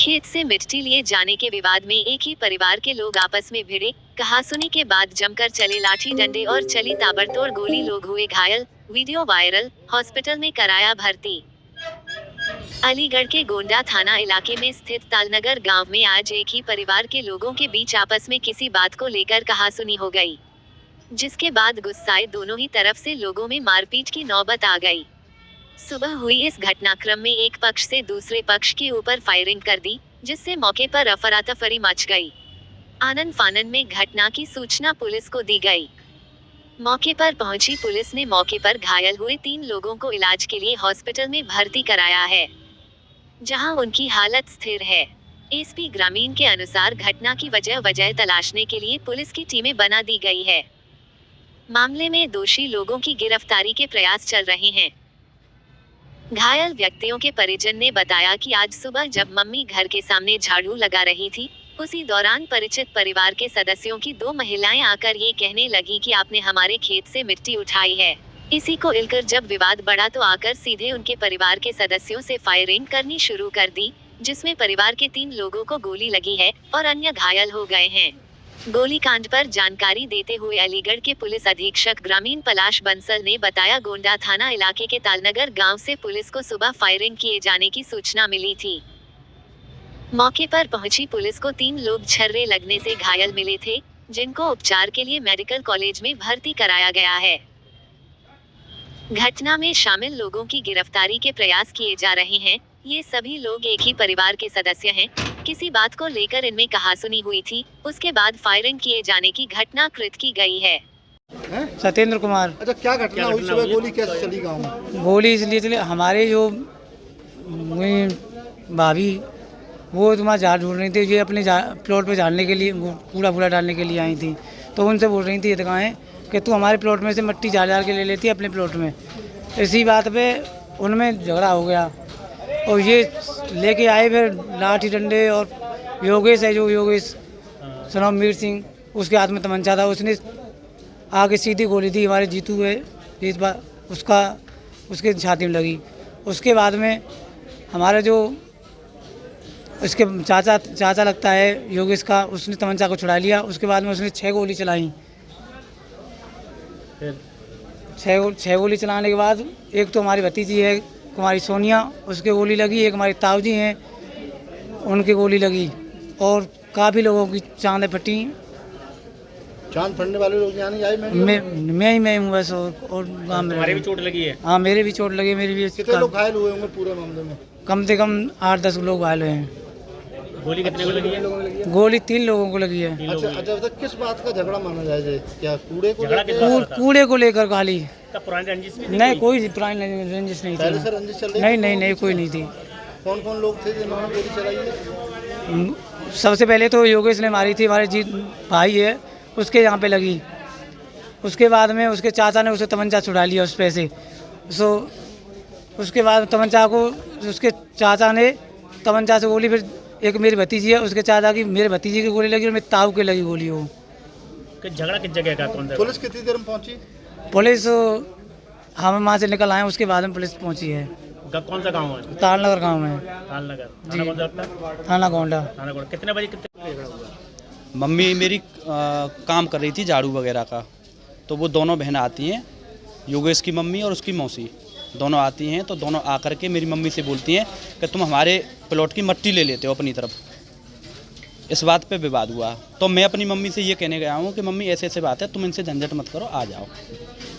खेत से मिट्टी लिए जाने के विवाद में एक ही परिवार के लोग आपस में भिड़े। कहासुनी के बाद जमकर चले लाठी डंडे और चली ताबड़तोड़ गोली, लोग हुए घायल। वीडियो वायरल, हॉस्पिटल में कराया भर्ती। अलीगढ़ के गोंडा थाना इलाके में स्थित तालनगर गांव में आज एक ही परिवार के लोगों के बीच आपस में किसी बात को लेकर कहासुनी हो गई, जिसके बाद गुस्साए दोनों ही तरफ से लोगों में मारपीट की नौबत आ गई। सुबह हुई इस घटनाक्रम में एक पक्ष से दूसरे पक्ष के ऊपर फायरिंग कर दी, जिससे मौके पर अफरातफरी मच गई। आनन फानन में घटना की सूचना पुलिस को दी गई। मौके पर पहुंची पुलिस ने मौके पर घायल हुए 3 लोगों को इलाज के लिए हॉस्पिटल में भर्ती कराया है, जहां उनकी हालत स्थिर है। एसपी ग्रामीण के अनुसार घटना की वजह तलाशने के लिए पुलिस की टीमें बना दी गई है। मामले में दोषी लोगों की गिरफ्तारी के प्रयास चल रहे हैं। घायल व्यक्तियों के परिजन ने बताया कि आज सुबह जब मम्मी घर के सामने झाड़ू लगा रही थी, उसी दौरान परिचित परिवार के सदस्यों की 2 महिलाएं आकर ये कहने लगी कि आपने हमारे खेत से मिट्टी उठाई है। इसी को लेकर जब विवाद बढ़ा तो आकर सीधे उनके परिवार के सदस्यों से फायरिंग करनी शुरू कर दी, जिसमें परिवार के 3 लोगों को गोली लगी है और अन्य घायल हो गए हैं। गोलीकांड पर जानकारी देते हुए अलीगढ़ के पुलिस अधीक्षक ग्रामीण पलाश बंसल ने बताया, गोंडा थाना इलाके के तालनगर गांव से पुलिस को सुबह फायरिंग किए जाने की सूचना मिली थी। मौके पर पहुंची पुलिस को 3 लोग छर्रे लगने से घायल मिले थे, जिनको उपचार के लिए मेडिकल कॉलेज में भर्ती कराया गया है। घटना में शामिल लोगों की गिरफ्तारी के प्रयास किए जा रहे हैं। ये सभी लोग एक ही परिवार के सदस्य हैं। किसी बात को लेकर इनमें कहासुनी हुई थी, उसके बाद फायरिंग किए जाने की घटना कृत की गई है। सत्येंद्र कुमार। अच्छा, क्या घटना हुई सुबह? गोली कैसे चली गांव में? गोली इसलिए चली, हमारे जो भाभी वो तुम्हारा झाड़ ढूंढ रही थी, ये अपने प्लॉट पे झाड़ने के लिए, कूड़ा डालने के लिए आई थी, तो उनसे बोल रही थी ये दिखाएं कि तू हमारे प्लॉट में से मिट्टी झाड़ के ले लेती है अपने प्लॉट में। इसी बात पे उनमें झगड़ा हो गया और ये लेके आए फिर लाठी डंडे, और योगेश है जो योगेश सनमवीर सिंह, उसके हाथ में तमंचा था, उसने आगे सीधी गोली दी। हमारे जीतू है इस बार, उसके छाती में लगी। उसके बाद में हमारा जो उसके चाचा लगता है योगेश का, उसने तमंचा को छुड़ा लिया। उसके बाद में उसने 6 गोली चलाई। 6 गोली चलाने के बाद एक तो हमारी भतीजी है कुमारी सोनिया, उसके गोली लगी। एक हमारी ताऊजी हैं, उनकी गोली लगी, और काफ़ी लोगों की चांद फटी। चांद फटने वाले लोग यहाँ नहीं आए? मैं ही हूँ बस, और गाँव में। हमारे भी चोट लगी है? हाँ, मेरे भी चोट लगी। मेरी भी। कितने लोग घायल हुए होंगे पूरे मामले में? कम से कम 8-10 लोग घायल हुए हैं। गोली कितने को लगी है? गोली 3 लोगों को लगी है। अच्छा, किस बात का झगड़ा माना जाए? क्या कूड़े को लेकर खाली? पुरानी रंजिश भी नहीं, कोई पुरानी रंजिश नहीं पहले थी। से रंजिश चल रही? नहीं, कोई नहीं थी। कौन कौन लोग थे जिन्होंने गोली चलाई है? सबसे पहले तो योगेश ने मारी थी, हमारे जीत भाई है, उसके यहाँ पे लगी। उसके बाद में उसके चाचा ने उसे तमंचा छुड़ा लिया उस पे से। उसके बाद तमंचा को उसके चाचा ने तमंचा से गोली, फिर एक मेरी भतीजी है, उसके चाचा की, मेरे भतीजी की गोली लगी और मेरे ताऊ की लगी गोली। वो झगड़ा किस जगह का? कौन सा? पुलिस कितनी देर में पहुंची? पुलिस हम वहाँ से निकल आए, उसके बाद में पुलिस पहुंची है। कौन सा गांव है? तालनगर गांव में। तालनगर जी। थाना गोंडा। कितने बजे मम्मी मेरी काम कर रही थी झाड़ू वगैरह का, तो वो दोनों बहनें आती हैं, योगेश की मम्मी और उसकी मौसी दोनों आती हैं। तो दोनों आकर के मेरी मम्मी से बोलती हैं कि तुम हमारे प्लॉट की मिट्टी ले लेते हो अपनी तरफ। इस बात पे विवाद हुआ, तो मैं अपनी मम्मी से ये कहने गया हूँ कि मम्मी ऐसे बात है, तुम इनसे झंझट मत करो, आ जाओ।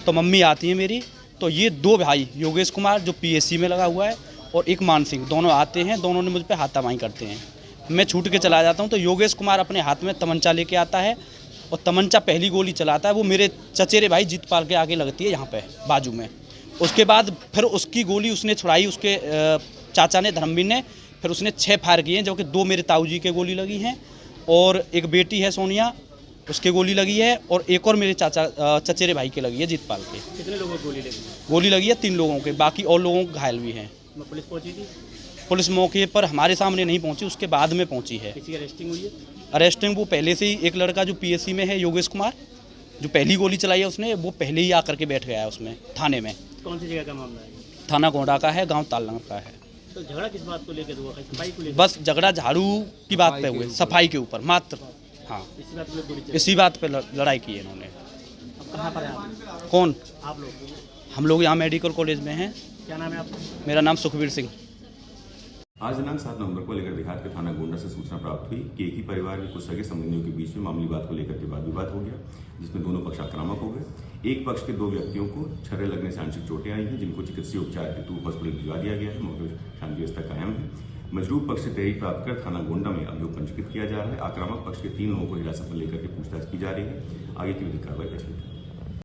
तो मम्मी आती है मेरी, तो ये 2 भाई योगेश कुमार जो PSC में लगा हुआ है और एक मान सिंह, दोनों आते हैं। दोनों ने मुझ पर हाथापाई करते हैं। मैं छूट के चला जाता हूँ, तो योगेश कुमार अपने हाथ में तमंचा लेके आता है और तमंचा पहली गोली चलाता है, वो मेरे चचेरे भाई जीतपाल के आगे लगती है, यहाँ पे बाजू में। उसके बाद फिर उसकी गोली उसने छुड़ाई, उसके चाचा ने, धर्मवीर ने, फिर उसने 6 फायर किए हैं, जो कि 2 मेरे ताऊजी के गोली लगी हैं, और एक बेटी है सोनिया, उसके गोली लगी है, और एक और मेरे चचेरे भाई के लगी है, जीतपाल के। कितने लोगों को गोली लगी? गोली लगी है 3 लोगों के, बाकी और लोगों को घायल भी हैं। पुलिस पहुंची थी? पुलिस मौके पर हमारे सामने नहीं पहुंची, उसके बाद में पहुंची है। किसी की अरेस्टिंग हुई है? अरेस्टिंग वो पहले से ही, एक लड़का जो PSC में है योगेश कुमार, जो पहली गोली चलाई है उसने, वो पहले ही आकर के बैठ गया है उसमें थाने में। कौन सी जगह का मामला है? थाना गोंडा का है, गांव तालनगर का है। तो झगड़ा किस बात को लेकर हुआ, सफाई को लेकर? बस झगड़ा झाड़ू की बात पे हुए, सफाई के ऊपर मात्र। हाँ, इसी बात में गोली चली। इसी बात पे लड़ाई की है इन्होंने। अब कहाँ पर है आप? कौन? आप लोग? हम लोग यहाँ मेडिकल कॉलेज में हैं। क्या नाम है आपका? मेरा नाम सुखबीर सिंह। आज दिनांक 7 नवंबर को लेकर देहात के थाना गोंडा से सूचना प्राप्त हुई कि एक ही परिवार के कुछ सगे संबंधियों के बीच में मामूली बात को लेकर के वाद विवाद हो गया, जिसमें दोनों पक्ष आक्रामक हो गए। एक पक्ष के 2 व्यक्तियों को छर्रे लगने से आंशिक चोटें आई हैं, जिनको चिकित्सीय उपचार हेतु हॉस्पिटल भिजवा दिया गया है। मौके पर शांति व्यवस्था कायम है। मजरूर पक्ष से तहरीर प्राप्त कर थाना गोंडा में अभियोग पंजीकृत किया जा रहा है। आक्रामक पक्ष के 3 लोगों को हिरासत में लेकर के पूछताछ की जा रही है। आगे की विधिक कार्रवाई प्रचलित है।